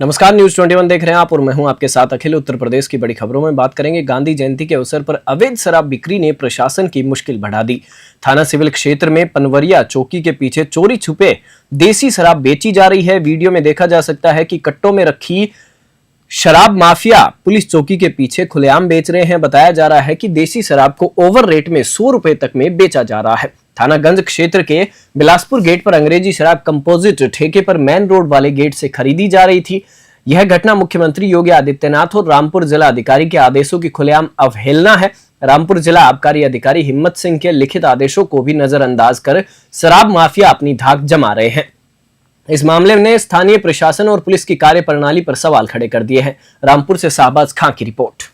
नमस्कार, न्यूज 21 देख रहे हैं आप और मैं हूं आपके साथ अखिल। उत्तर प्रदेश की बड़ी खबरों में बात करेंगे। गांधी जयंती के अवसर पर अवैध शराब बिक्री ने प्रशासन की मुश्किल बढ़ा दी। थाना सिविल क्षेत्र में पनवरिया चौकी के पीछे चोरी छुपे देसी शराब बेची जा रही है। वीडियो में देखा जा सकता है कि कट्टों में रखी शराब माफिया पुलिस चौकी के पीछे खुलेआम बेच रहे हैं। बताया जा रहा है कि देसी शराब को ओवर रेट में 100 रुपए तक में बेचा जा रहा है। थानागंज क्षेत्र के बिलासपुर गेट पर अंग्रेजी शराब कंपोजिट ठेके पर मेन रोड वाले गेट से खरीदी जा रही थी। यह घटना मुख्यमंत्री योगी आदित्यनाथ और रामपुर जिला अधिकारी के आदेशों की खुलेआम अवहेलना है। रामपुर जिला आबकारी अधिकारी हिम्मत सिंह के लिखित आदेशों को भी नजरअंदाज कर शराब माफिया अपनी धाक जमा रहे हैं। इस मामले ने स्थानीय प्रशासन और पुलिस की कार्यप्रणाली पर सवाल खड़े कर दिए हैं। रामपुर से शाहबाज खां की रिपोर्ट।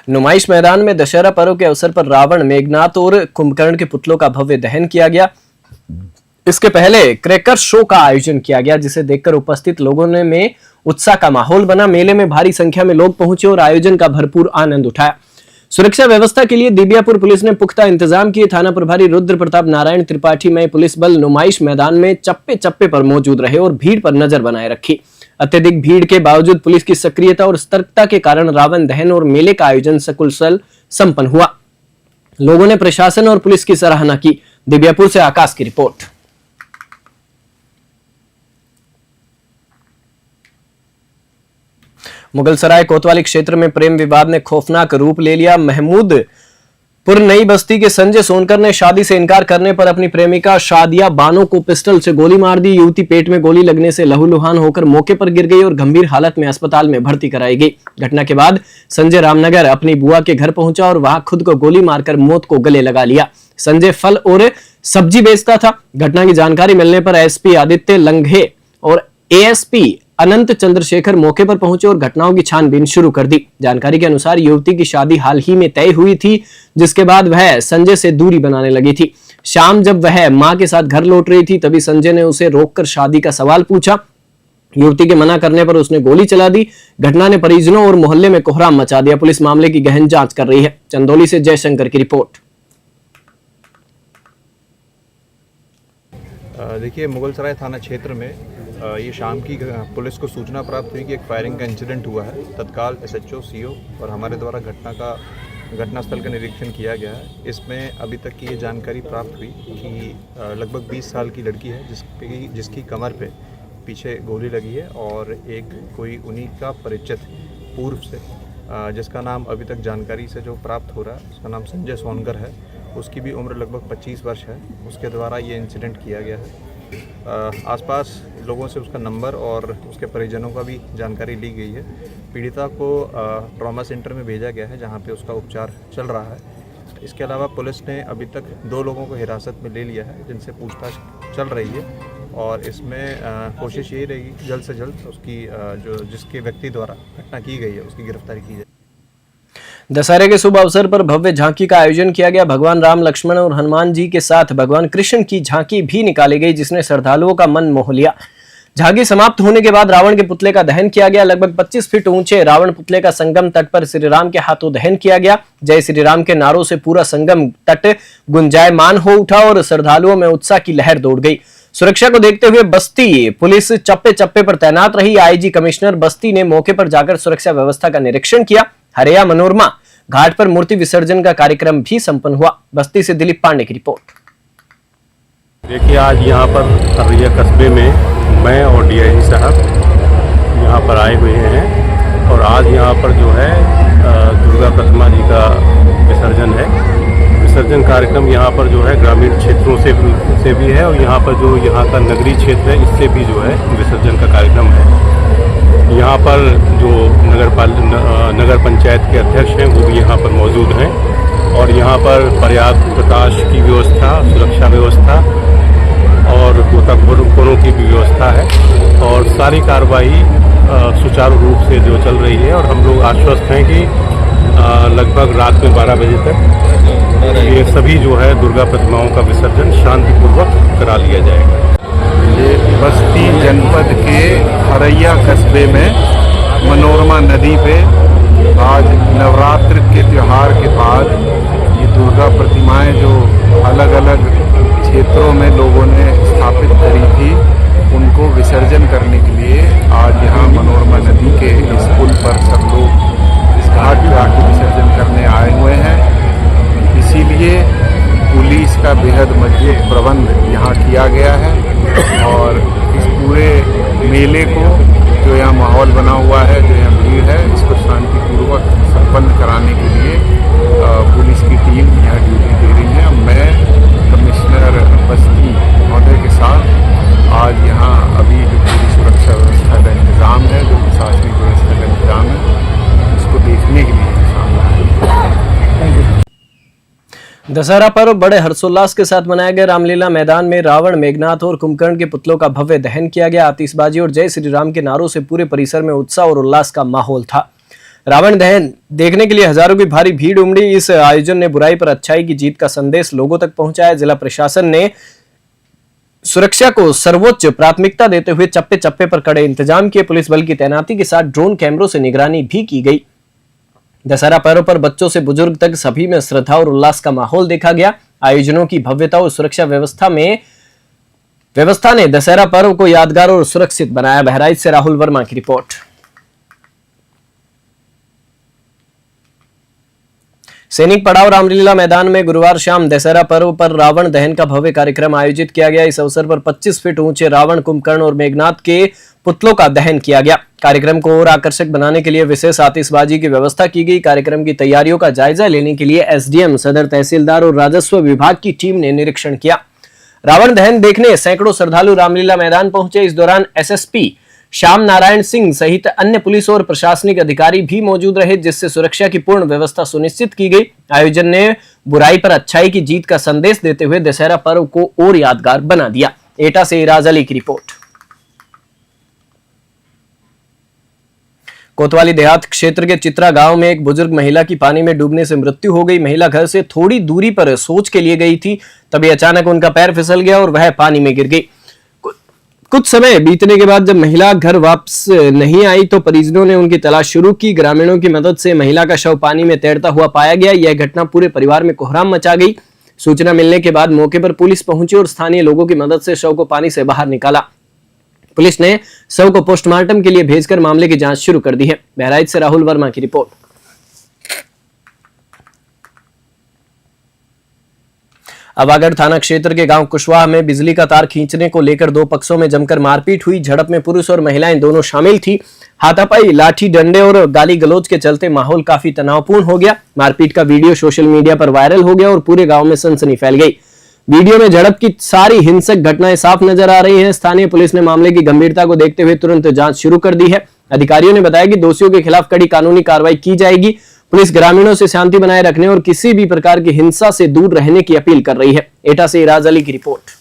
नुमाइश मैदान में दशहरा पर्व के अवसर पर रावण, मेघनाथ और कुंभकर्ण के पुतलों का भव्य दहन किया गया। इसके पहले क्रैकर शो का आयोजन किया गया, जिसे देखकर उपस्थित लोगों में उत्साह का माहौल बना। मेले में भारी संख्या में लोग पहुंचे और आयोजन का भरपूर आनंद उठाया। सुरक्षा व्यवस्था के लिए दिबियापुर पुलिस ने पुख्ता इंतजाम किए। थाना प्रभारी रुद्र प्रताप नारायण त्रिपाठी में पुलिस बल नुमाइश मैदान में चप्पे चप्पे पर मौजूद रहे और भीड़ पर नजर बनाए रखी। अत्यधिक भीड़ के बावजूद पुलिस की सक्रियता और सतर्कता के कारण रावण दहन और मेले का आयोजन सकुशल संपन्न हुआ। लोगों ने प्रशासन और पुलिस की सराहना की। दिबियापुर से आकाश की रिपोर्ट। मुगलसराय कोतवाली क्षेत्र में प्रेम विवाद ने खौफनाक रूप ले लिया। महमूदपुर नई बस्ती के संजय सोनकर ने शादी से इनकार करने पर अपनी प्रेमिका शादिया बानो को पिस्टल से गोली मार दी। युवती पेट में गोली लगने से लहूलुहान होकर मौके पर गिर गई और गंभीर हालत में अस्पताल में भर्ती कराई गई। घटना के बाद संजय रामनगर अपनी बुआ के घर पहुंचा और वहां खुद को गोली मारकर मौत को गले लगा लिया। संजय फल और सब्जी बेचता था। घटना की जानकारी मिलने पर एसपी आदित्य लंघे और एएसपी अनंत चंद्रशेखर मौके पर पहुंचे और घटनाओं की छानबीन शुरू कर दी। जानकारी के अनुसार युवती की शादी हाल ही में तय हुई थी, जिसके बाद वह संजय से दूरी बनाने लगी थी। शाम जब वह मां के साथ घर लौट रही थी, तभी संजय ने उसे रोककर शादी का सवाल पूछा। युवती के मना करने पर उसने गोली चला दी। घटना ने परिजनों और मोहल्ले में कोहराम मचा दिया। पुलिस मामले की गहन जांच कर रही है। चंदौली से जयशंकर की रिपोर्ट। देखिए, मुगलसराय थाना क्षेत्र में ये शाम की पुलिस को सूचना प्राप्त हुई कि एक फायरिंग का इंसिडेंट हुआ है। तत्काल एसएचओ, सीओ और हमारे द्वारा घटनास्थल का निरीक्षण किया गया है। इसमें अभी तक की ये जानकारी प्राप्त हुई कि लगभग 20 साल की लड़की है जिसकी कमर पे पीछे गोली लगी है और एक कोई उन्हीं का परिचित पूर्व से जिसका नाम अभी तक जानकारी से जो प्राप्त हो रहा है, उसका नाम संजय सोनकर है। उसकी भी उम्र लगभग 25 वर्ष है। उसके द्वारा ये इंसिडेंट किया गया है। आसपास लोगों से उसका नंबर और उसके परिजनों का भी जानकारी ली गई है। पीड़िता को ट्रॉमा सेंटर में भेजा गया है, जहां पे उसका उपचार चल रहा है। इसके अलावा पुलिस ने अभी तक 2 लोगों को हिरासत में ले लिया है, जिनसे पूछताछ चल रही है और इसमें कोशिश यही रहेगी जल्द से जल्द उसकी जिसके व्यक्ति द्वारा घटना की गई है उसकी गिरफ्तारी की जाए। दशहरे के शुभ अवसर पर भव्य झांकी का आयोजन किया गया। भगवान राम, लक्ष्मण और हनुमान जी के साथ भगवान कृष्ण की झांकी भी निकाली गई, जिसने श्रद्धालुओं का मन मोह लिया। झांकी समाप्त होने के बाद रावण के पुतले का दहन किया गया। लगभग 25 फीट ऊंचे रावण पुतले का संगम तट पर श्री राम के हाथों दहन किया गया। जय श्री राम के नारों से पूरा संगम तट गुंजायमान हो उठा और श्रद्धालुओं में उत्साह की लहर दौड़ गई। सुरक्षा को देखते हुए बस्ती पुलिस चप्पे चप्पे पर तैनात रही। आईजी कमिश्नर बस्ती ने मौके पर जाकर सुरक्षा व्यवस्था का निरीक्षण किया। हरिया मनोरमा घाट पर मूर्ति विसर्जन का कार्यक्रम भी संपन्न हुआ। बस्ती से दिलीप पांडे की रिपोर्ट। देखिए, आज यहाँ पर हरिया कस्बे में मैं और डीआईजी साहब यहाँ पर आए हुए हैं और आज यहाँ पर जो है दुर्गा प्रतिमा जी का विसर्जन है। विसर्जन कार्यक्रम यहाँ पर जो है ग्रामीण क्षेत्रों से भी है और यहाँ पर जो यहाँ का नगरीय क्षेत्र है, इससे भी जो है विसर्जन का कार्यक्रम है। यहाँ पर जो नगर पंचायत के अध्यक्ष हैं वो भी यहाँ पर मौजूद हैं और यहाँ पर पर्याप्त प्रकाश की व्यवस्था, सुरक्षा व्यवस्था और गोताखोरों की भी व्यवस्था है और सारी कार्रवाई सुचारू रूप से जो चल रही है और हम लोग आश्वस्त हैं कि लगभग रात में 12 बजे तक ये सभी जो है दुर्गा प्रतिमाओं का विसर्जन शांतिपूर्वक करा लिया जाएगा। ये बस्ती जनपद के हरैया कस्बे में मनोरमा नदी पे आज नवरात्र के त्यौहार के बाद ये दुर्गा प्रतिमाएं जो अलग अलग क्षेत्रों में लोगों ने स्थापित करी थी, उनको विसर्जन करने के लिए आज यहाँ मनोरमा नदी के इस पुल पर सब लोग इस घाट पर आके विसर्जन करने आए हुए हैं। इसीलिए पुलिस का बेहद मजबूत प्रबंध यहाँ किया गया है और इस पूरे मेले को जो यहाँ माहौल बना हुआ है, जो यहाँ भीड़ है, इसको शांतिपूर्वक संपन्न कराने के लिए पुलिस की टीम यहाँ ड्यूटी दे रही है। मैं कमिश्नर बस्ती महोदय के साथ आज यहाँ अभी जो पूरी सुरक्षा व्यवस्था का इंतजाम है, जो प्रशासनिक व्यवस्था का इंतजाम है, उसको देखने के लिए सामने आए। दशहरा पर्व बड़े हर्षोल्लास के साथ मनाया गया। रामलीला मैदान में रावण, मेघनाथ और कुंभकर्ण के पुतलों का भव्य दहन किया गया। आतिशबाजी और जय श्री राम के नारों से पूरे परिसर में उत्साह और उल्लास का माहौल था। रावण दहन देखने के लिए हजारों की भारी भीड़ उमड़ी। इस आयोजन ने बुराई पर अच्छाई की जीत का संदेश लोगों तक पहुंचाया। जिला प्रशासन ने सुरक्षा को सर्वोच्च प्राथमिकता देते हुए चप्पे चप्पे पर कड़े इंतजाम किए। पुलिस बल की तैनाती के साथ ड्रोन कैमरों से निगरानी भी की गई। दशहरा पर्व पर बच्चों से बुजुर्ग तक सभी में श्रद्धा और उल्लास का माहौल देखा गया। आयोजनों की भव्यता और सुरक्षा व्यवस्था ने दशहरा पर्व को यादगार और सुरक्षित बनाया। बहराइच से राहुल वर्मा की रिपोर्ट। सैनिक पड़ाव रामलीला मैदान में गुरुवार शाम दशहरा पर्व पर रावण दहन का भव्य कार्यक्रम आयोजित किया गया। इस अवसर पर 25 फीट ऊंचे रावण, कुंभकर्ण और मेघनाथ के पुतलों का दहन किया गया। कार्यक्रम को और आकर्षक बनाने के लिए विशेष आतिशबाजी की व्यवस्था की गई। कार्यक्रम की तैयारियों का जायजा लेने के लिए एसडीएम, सदर तहसीलदार और राजस्व विभाग की टीम ने निरीक्षण किया। रावण दहन देखने सैकड़ों श्रद्धालु रामलीला मैदान पहुंचे। इस दौरान एसएसपी श्याम नारायण सिंह सहित अन्य पुलिस और प्रशासनिक अधिकारी भी मौजूद रहे, जिससे सुरक्षा की पूर्ण व्यवस्था सुनिश्चित की गई। आयोजन ने बुराई पर अच्छाई की जीत का संदेश देते हुए दशहरा पर्व को और यादगार बना दिया। एटा से इराज अली की रिपोर्ट। कोतवाली देहात क्षेत्र के चित्रा गांव में एक बुजुर्ग महिला की पानी में डूबने से मृत्यु हो गई। महिला घर से थोड़ी दूरी पर शौच के लिए गई थी, तभी अचानक उनका पैर फिसल गया और वह पानी में गिर गई। कुछ समय बीतने के बाद जब महिला घर वापस नहीं आई तो परिजनों ने उनकी तलाश शुरू की। ग्रामीणों की मदद से महिला का शव पानी में तैरता हुआ पाया गया। यह घटना पूरे परिवार में कोहराम मचा गई। सूचना मिलने के बाद मौके पर पुलिस पहुंची और स्थानीय लोगों की मदद से शव को पानी से बाहर निकाला। पुलिस ने शव को पोस्टमार्टम के लिए भेजकर मामले की जांच शुरू कर दी है। बहराइच से राहुल वर्मा की रिपोर्ट। अवागढ़ थाना क्षेत्र के गांव कुशवाहा में बिजली का तार खींचने को लेकर दो पक्षों में जमकर मारपीट हुई। झड़प में पुरुष और महिलाएं दोनों शामिल थी। हाथापाई, लाठी डंडे और गाली गलौज के चलते माहौल काफी तनावपूर्ण हो गया। मारपीट का वीडियो सोशल मीडिया पर वायरल हो गया और पूरे गांव में सनसनी फैल गई। वीडियो में झड़प की सारी हिंसक घटनाएं साफ नजर आ रही हैं। स्थानीय पुलिस ने मामले की गंभीरता को देखते हुए तुरंत जांच शुरू कर दी है। अधिकारियों ने बताया कि दोषियों के खिलाफ कड़ी कानूनी कार्रवाई की जाएगी। पुलिस ग्रामीणों से शांति बनाए रखने और किसी भी प्रकार की हिंसा से दूर रहने की अपील कर रही है। एटा से इराज अली की रिपोर्ट।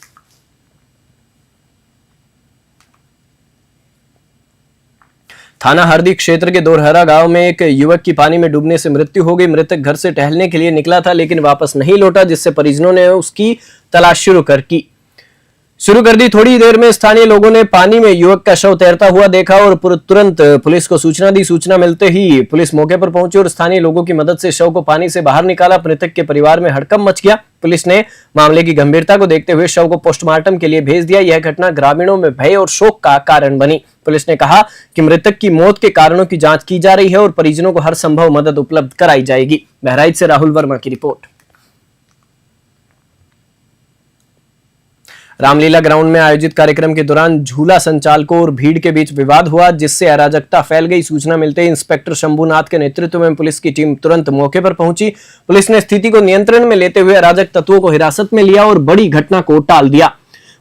थाना हरदी क्षेत्र के दोरहरा गांव में एक युवक की पानी में डूबने से मृत्यु हो गई। मृतक घर से टहलने के लिए निकला था लेकिन वापस नहीं लौटा, जिससे परिजनों ने उसकी तलाश शुरू कर दी। थोड़ी देर में स्थानीय लोगों ने पानी में युवक का शव तैरता हुआ देखा और तुरंत पुलिस को सूचना दी। सूचना मिलते ही पुलिस मौके पर पहुंची और स्थानीय लोगों की मदद से शव को पानी से बाहर निकाला। मृतक के परिवार में हड़कंप मच गया। पुलिस ने मामले की गंभीरता को देखते हुए शव को पोस्टमार्टम के लिए भेज दिया। यह घटना ग्रामीणों में भय और शोक का कारण बनी। पुलिस ने कहा कि मृतक की मौत के कारणों की जांच की जा रही है और परिजनों को हर संभव मदद उपलब्ध कराई जाएगी। बहराइच से राहुल वर्मा की रिपोर्ट। रामलीला ग्राउंड में आयोजित कार्यक्रम के दौरान झूला संचालकों और भीड़ के बीच विवाद हुआ, जिससे अराजकता फैल गई। सूचना मिलते ही इंस्पेक्टर शंभुनाथ के नेतृत्व में पुलिस की टीम तुरंत मौके पर पहुंची। पुलिस ने स्थिति को नियंत्रण में लेते हुए अराजक तत्वों को हिरासत में लिया और बड़ी घटना को टाल दिया।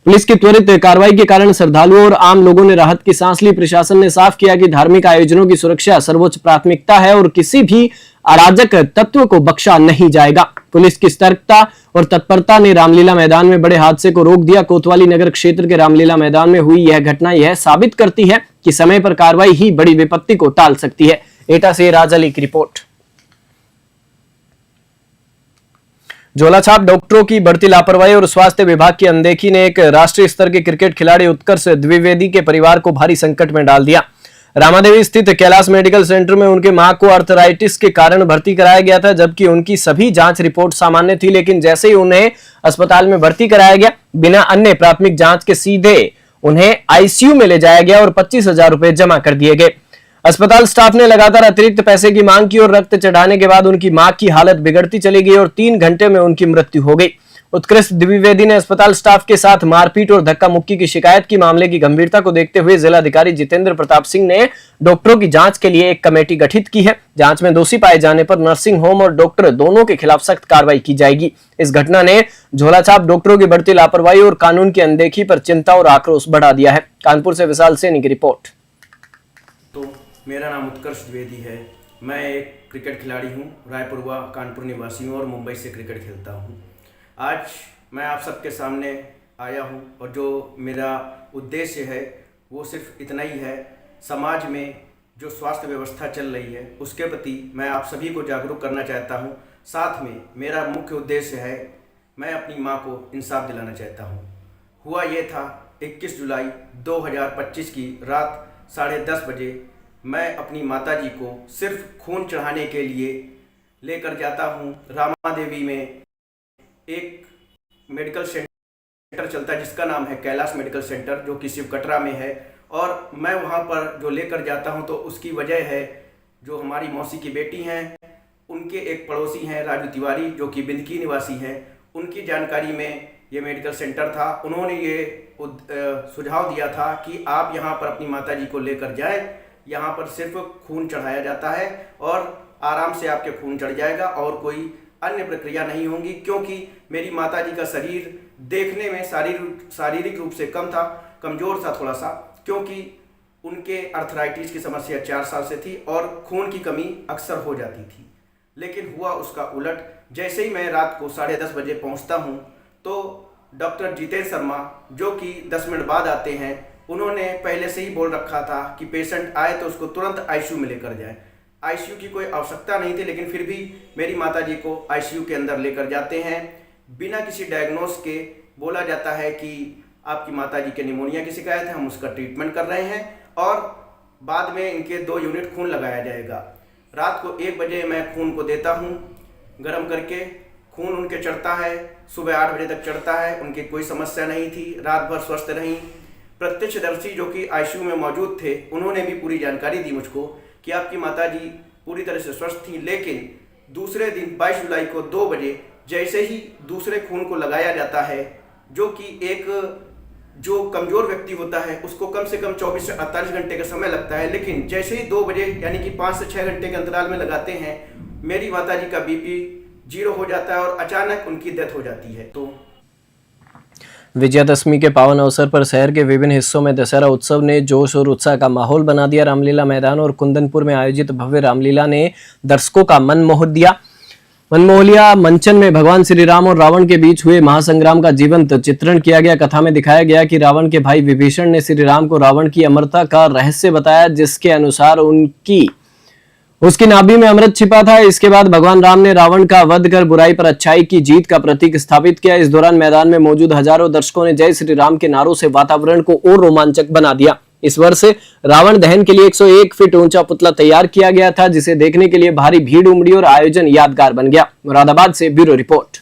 पुलिस की त्वरित कार्रवाई के कारण श्रद्धालुओं और आम लोगों ने राहत की सांस ली। प्रशासन ने साफ किया कि धार्मिक आयोजनों की सुरक्षा सर्वोच्च प्राथमिकता है और किसी भी अराजक तत्व को बख्शा नहीं जाएगा। पुलिस की सतर्कता और तत्परता ने रामलीला मैदान में बड़े हादसे को रोक दिया। कोतवाली नगर क्षेत्र के रामलीला मैदान में हुई यह घटना यह साबित करती है कि समय पर कार्रवाई ही बड़ी विपत्ति को टाल सकती है। एटा से राज अली की रिपोर्ट। झोलाछाप डॉक्टरों की बढ़ती लापरवाही और स्वास्थ्य विभाग की अनदेखी ने एक राष्ट्रीय स्तर के क्रिकेट खिलाड़ी उत्कर्ष द्विवेदी के परिवार को भारी संकट में डाल दिया। रामादेवी स्थित कैलाश मेडिकल सेंटर में उनके मां को आर्थराइटिस के कारण भर्ती कराया गया था, जबकि उनकी सभी जांच रिपोर्ट सामान्य थी। लेकिन जैसे ही उन्हें अस्पताल में भर्ती कराया गया, बिना अन्य प्राथमिक जांच के सीधे उन्हें आईसीयू में ले जाया गया और 25,000 रुपए जमा कर दिए गए। अस्पताल स्टाफ ने लगातार अतिरिक्त पैसे की मांग की और रक्त चढ़ाने के बाद उनकी मां की हालत बिगड़ती चली गई और 3 घंटे में उनकी मृत्यु हो गई। उत्कृष्ट द्विवेदी ने अस्पताल स्टाफ के साथ मारपीट और धक्का मुक्की की शिकायत की। मामले की गंभीरता को देखते हुए जिलाधिकारी जितेंद्र प्रताप सिंह ने डॉक्टरों की जांच के लिए एक कमेटी गठित की है। जांच में दोषी पाए जाने पर नर्सिंग होम और डॉक्टर दोनों के खिलाफ सख्त कार्रवाई की जाएगी। इस घटना ने झोलाछाप डॉक्टरों की बढ़ती लापरवाही और कानून की अनदेखी पर चिंता और आक्रोश बढ़ा दिया है। कानपुर से विशाल सैनी की रिपोर्ट। तो मेरा नाम उत्कर्ष द्विवेदी है। मैं एक क्रिकेट खिलाड़ी हूँ, रायपुर व कानपुर निवासी हूँ और मुंबई से क्रिकेट खेलता हूँ। आज मैं आप सबके सामने आया हूँ और जो मेरा उद्देश्य है वो सिर्फ इतना ही है, समाज में जो स्वास्थ्य व्यवस्था चल रही है उसके प्रति मैं आप सभी को जागरूक करना चाहता हूँ। साथ में मेरा मुख्य उद्देश्य है, मैं अपनी माँ को इंसाफ दिलाना चाहता हूँ। हुआ ये था 21 जुलाई 2025 की रात 10:30 बजे मैं अपनी माताजी को सिर्फ खून चढ़ाने के लिए लेकर जाता हूँ। रामादेवी में एक मेडिकल सेंटर चलता है जिसका नाम है कैलाश मेडिकल सेंटर, जो कि शिवकटरा में है। और मैं वहाँ पर जो लेकर जाता हूँ तो उसकी वजह है, जो हमारी मौसी की बेटी हैं, उनके एक पड़ोसी हैं राजू तिवारी, जो कि बिंदकी निवासी हैं। उनकी जानकारी में ये मेडिकल सेंटर था। उन्होंने ये सुझाव दिया था कि आप यहाँ पर अपनी माताजी को लेकर जाएं, यहाँ पर सिर्फ खून चढ़ाया जाता है और आराम से आपके खून चढ़ जाएगा और कोई अन्य प्रक्रिया नहीं होंगी। क्योंकि मेरी माताजी का शरीर देखने में शारीरिक रूप से कमज़ोर था थोड़ा सा, क्योंकि उनके आर्थराइटिस की समस्या 4 साल से थी और खून की कमी अक्सर हो जाती थी। लेकिन हुआ उसका उलट। जैसे ही मैं रात को 10:30 बजे पहुंचता हूं तो डॉक्टर जितेंद्र शर्मा, जो कि 10 मिनट बाद आते हैं, उन्होंने पहले से ही बोल रखा था कि पेशेंट आए तो उसको तुरंत आईसीयू में लेकर जाए। आईसीयू की कोई आवश्यकता नहीं थी, लेकिन फिर भी मेरी माताजी को आईसीयू के अंदर लेकर जाते हैं। बिना किसी डायग्नोस के बोला जाता है कि आपकी माताजी के निमोनिया की शिकायत है, हम उसका ट्रीटमेंट कर रहे हैं और बाद में इनके 2 यूनिट खून लगाया जाएगा। रात को 1 बजे मैं खून को देता हूँ गर्म करके। खून उनके चढ़ता है, सुबह 8 बजे तक चढ़ता है। उनकी कोई समस्या नहीं थी, रात भर स्वस्थ रहीं। प्रत्यक्षदर्शी जो कि आईसीयू में मौजूद थे, उन्होंने भी पूरी जानकारी दी मुझको कि आपकी माताजी पूरी तरह से स्वस्थ थी। लेकिन दूसरे दिन 22 जुलाई को 2 बजे जैसे ही दूसरे खून को लगाया जाता है, जो कि एक जो कमज़ोर व्यक्ति होता है उसको कम से कम 24 से 48 घंटे का समय लगता है, लेकिन जैसे ही 2 बजे यानी कि 5 से 6 घंटे के अंतराल में लगाते हैं, मेरी माताजी का बीपी 0 हो जाता है और अचानक उनकी डेथ हो जाती है। तो विजयादशमी के पावन अवसर पर शहर के विभिन्न हिस्सों में दशहरा उत्सव ने जोश और उत्साह का माहौल बना दिया। रामलीला मैदान और कुंदनपुर में आयोजित भव्य रामलीला ने दर्शकों का मन मोह दिया। मनमोहलिया मंचन में भगवान श्री राम और रावण के बीच हुए महासंग्राम का जीवंत चित्रण किया गया। कथा में दिखाया गया कि रावण के भाई विभीषण ने श्री राम को रावण की अमरता का रहस्य बताया, जिसके अनुसार उसकी नाभि में अमृत छिपा था। इसके बाद भगवान राम ने रावण का वध कर बुराई पर अच्छाई की जीत का प्रतीक स्थापित किया। इस दौरान मैदान में मौजूद हजारों दर्शकों ने जय श्री राम के नारों से वातावरण को और रोमांचक बना दिया। इस वर्ष रावण दहन के लिए 101 फीट ऊंचा पुतला तैयार किया गया था, जिसे देखने के लिए भारी भीड़ उमड़ी और आयोजन यादगार बन गया। मुरादाबाद से ब्यूरो रिपोर्ट।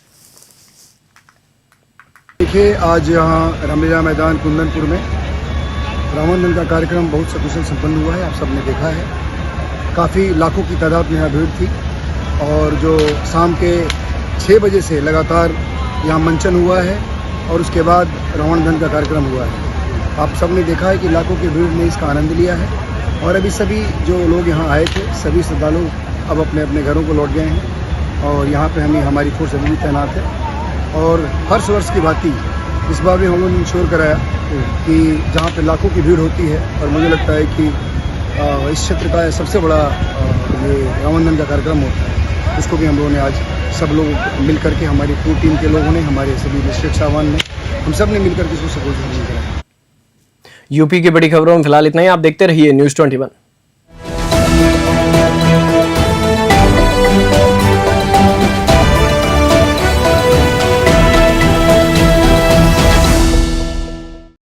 देखिए, आज यहाँ रामलीला मैदान कुंदनपुर में रावण दहन का कार्यक्रम बहुत सकुशल संपन्न हुआ है। आप सबने देखा है, काफ़ी लाखों की तादाद में यहाँ भीड़ थी और जो शाम के 6 बजे से लगातार यहाँ मंचन हुआ है और उसके बाद रावण दहन का कार्यक्रम हुआ है। आप सबने देखा है कि लाखों की भीड़ ने इसका आनंद लिया है और अभी सभी जो लोग यहाँ आए थे, सभी श्रद्धालु अब अपने अपने घरों को लौट गए हैं और यहाँ पे हमारी फोर्स अभी भी तैनात है। और हर वर्ष की भांति इस बार भी हम लोगों ने इंश्योर कराया कि जहाँ पे लाखों की भीड़ होती है, और मुझे लगता है कि इस क्षेत्र का सबसे बड़ा ये रावण दहन का कार्यक्रम होता है, उसको भी हम लोगों ने आज सब लोग मिल करके, हमारी पूरी टीम के लोगों ने, हमारे सभी डिस्ट्रिक्ट साहबान ने, हम सब ने मिलकर के इसको सपोर्ट किया। यूपी की बड़ी खबरों में फिलहाल इतना ही। आप देखते रहिए News 21।